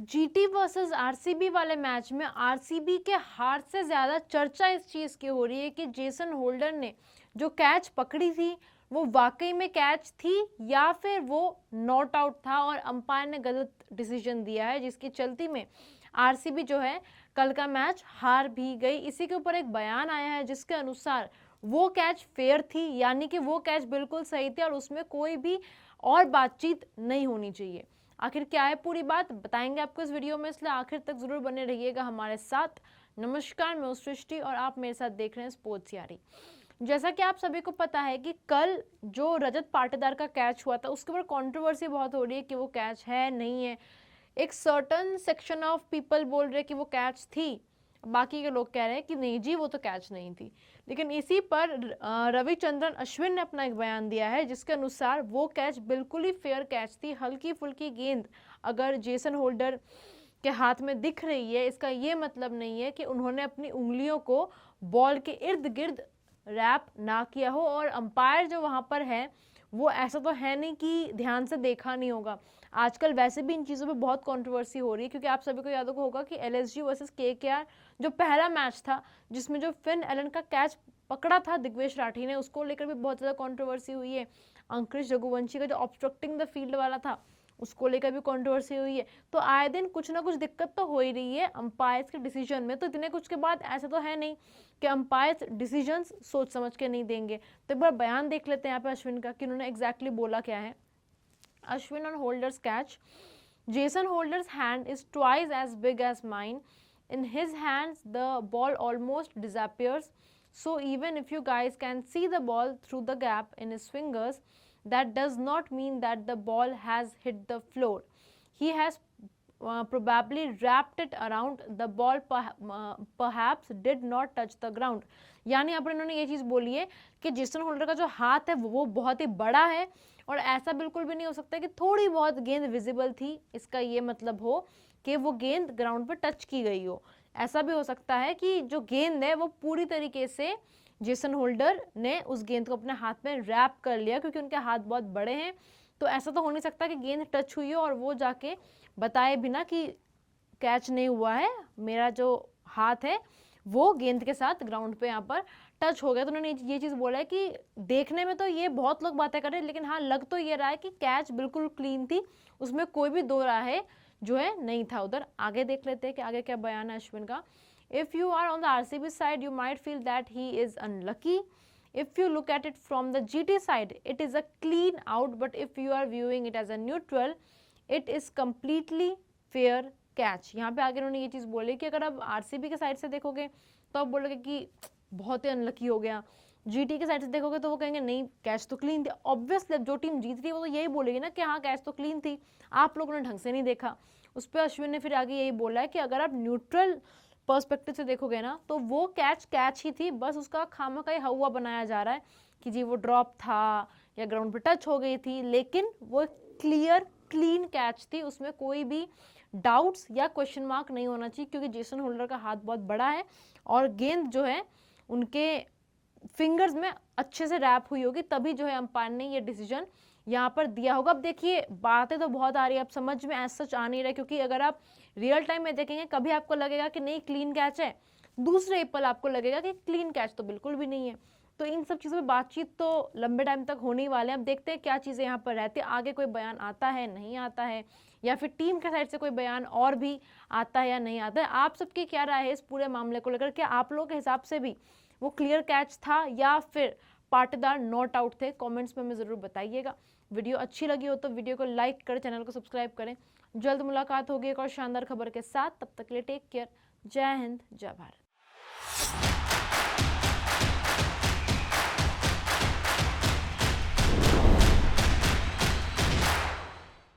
GT versus RCB वाले match में RCB के हार से ज़्यादा चर्चा इस चीज़ की हो रही है कि जेसन होल्डर ने जो कैच पकड़ी थी वो वाकई में कैच थी या फिर वो नॉट आउट था और अंपायर ने गलत डिसीजन दिया है, जिसकी चलती में आरसीबी जो है कल का मैच हार भी गई। इसी के ऊपर एक बयान आया है जिसके अनुसार वो कैच फेयर थी, यानी कि वो कैच बिल्कुल सही थी और उसमें कोई भी और बातचीत नहीं होनी चाहिए। आखिर क्या है पूरी बात बताएंगे आपको इस वीडियो में, इसलिए आखिर तक जरूर बने रहिएगा हमारे साथ। नमस्कार, मैं हूं सृष्टि और आप मेरे साथ देख रहे हैं स्पोर्ट्स यारी। जैसा कि आप सभी को पता है कि कल जो रजत पाटीदार का कैच हुआ था उसके ऊपर कंट्रोवर्सी बहुत हो रही है कि वो कैच है नहीं है। एक सर्टन सेक्शन ऑफ पीपल बोल रहे कि वो कैच थी, बाकी के लोग कह रहे हैं कि नहीं जी वो तो कैच नहीं थी। लेकिन इसी पर रविचंद्रन अश्विन ने अपना एक बयान दिया है जिसके अनुसार वो कैच बिल्कुल ही फेयर कैच थी। हल्की फुल्की गेंद अगर जेसन होल्डर के हाथ में दिख रही है, इसका ये मतलब नहीं है कि उन्होंने अपनी उंगलियों को बॉल के इर्द गिर्द रैप ना किया हो। और अंपायर जो वहाँ पर है वो ऐसा तो है नहीं कि ध्यान से देखा नहीं होगा। आजकल वैसे भी इन चीज़ों पे बहुत कंट्रोवर्सी हो रही है, क्योंकि आप सभी को याद होगा कि एलएसजी वर्सेस केकेआर जो पहला मैच था जिसमें जो फिन एलन का कैच पकड़ा था दिग्वेश राठी ने, उसको लेकर भी बहुत ज़्यादा कंट्रोवर्सी हुई है। अंकुश रघुवंशी का जो ऑब्स्ट्रक्टिंग द फील्ड वाला था उसको लेकर भी कंट्रोवर्सी हुई है। तो आए दिन कुछ ना कुछ दिक्कत तो हो ही रही है अंपायर्स के डिसीजन में। तो इतने कुछ के बाद ऐसा तो है नहीं कि अंपायर्स डिसीजंस सोच समझ के नहीं देंगे। तो एक बार बयान देख लेते हैं यहाँ पे अश्विन का कि उन्होंने एग्जैक्टली बोला क्या है। Ashwin on Holder's catch. Jason Holder's hand is twice as big as mine. In his hands, the ball almost disappears. So even if you guys can see the ball through the gap in his fingers, that does not mean that the ball has hit the floor. He has probably wrapped it around the ball, perhaps did not touch the ground. यानी यहाँ पर इन्होंने ये चीज़ बोली है कि Jason holder का जो हाथ है वो बहुत ही बड़ा है और ऐसा बिल्कुल भी नहीं हो सकता कि थोड़ी बहुत गेंद विजिबल थी, इसका ये मतलब हो कि वो गेंद ग्राउंड पर टच की गई हो। ऐसा भी हो सकता है कि जो गेंद है वो पूरी तरीके से जेसन होल्डर ने उस गेंद को अपने हाथ में रैप कर लिया, क्योंकि उनके हाथ बहुत बड़े हैं। तो ऐसा तो हो नहीं सकता कि गेंद टच हुई हो और वो जाके बताए बिना कि कैच नहीं हुआ है, मेरा जो हाथ है वो गेंद के साथ ग्राउंड पे यहाँ पर टच हो गया। तो उन्होंने ये चीज़ बोला है कि देखने में तो ये बहुत लोग बातें कर रहे हैं, लेकिन हाँ लग तो ये रहा है कि कैच बिल्कुल क्लीन थी, उसमें कोई भी दो राहे जो है नहीं था उधर। आगे देख लेते हैं कि आगे क्या बयान है अश्विन का। If you are on the RCB side you might feel that he is unlucky. If you look at it from the GT side, it is a clean out, but if you are viewing it as a neutral, it is completely fair catch. यहाँ पे आगे उन्होंने ये चीज़ बोली कि अगर आप RCB के साइड से देखोगे तो आप बोलोगे कि बहुत ही अनलकी हो गया, जीटी के साइड से देखोगे तो वो कहेंगे नहीं कैच तो क्लीन थी। ऑब्वियसली जो टीम जीत रही है वो तो यही बोलेगी ना कि हाँ कैच तो क्लीन थी, आप लोगों ने ढंग से नहीं देखा। उस पर अश्विन ने फिर आगे यही बोला है कि अगर आप न्यूट्रल पर्सपेक्टिव से देखोगे ना तो वो कैच ही थी, बस उसका खामखा हवा बनाया जा रहा है कि जी वो ड्रॉप था या ग्राउंड पे टच हो गई थी, लेकिन वो क्लियर क्लीन कैच थी, उसमें कोई भी डाउट्स या क्वेश्चन मार्क नहीं होना चाहिए, क्योंकि जेसन होल्डर का हाथ बहुत बड़ा है और गेंद जो है उनके फिंगर्स में अच्छे से रैप हुई होगी, तभी जो है अंपायर ने ये डिसीजन यहाँ पर दिया होगा। अब देखिए बातें तो बहुत आ रही है, अब समझ में ऐसा सच आ नहीं रहा, क्योंकि अगर आप रियल टाइम में देखेंगे कभी आपको लगेगा कि नहीं क्लीन कैच है, दूसरे ही पल आपको लगेगा कि क्लीन कैच तो बिल्कुल भी नहीं है। तो इन सब चीज़ों पर बातचीत तो लंबे टाइम तक होने ही वाले हैं। अब देखते हैं क्या चीज़ें यहाँ पर रहती है, आगे कोई बयान आता है नहीं आता है, या फिर टीम के साइड से कोई बयान और भी आता है या नहीं आता है। आप सबकी क्या राय है इस पूरे मामले को लेकर? क्या आप लोगों के हिसाब से भी वो क्लियर कैच था या फिर पाटीदार नॉट आउट थे? कमेंट्स में हमें ज़रूर बताइएगा। वीडियो अच्छी लगी हो तो वीडियो को लाइक करें, चैनल को सब्सक्राइब करें। जल्द मुलाकात होगी एक और शानदार खबर के साथ, तब तक के लिए टेक केयर। जय हिंद, जय भारत।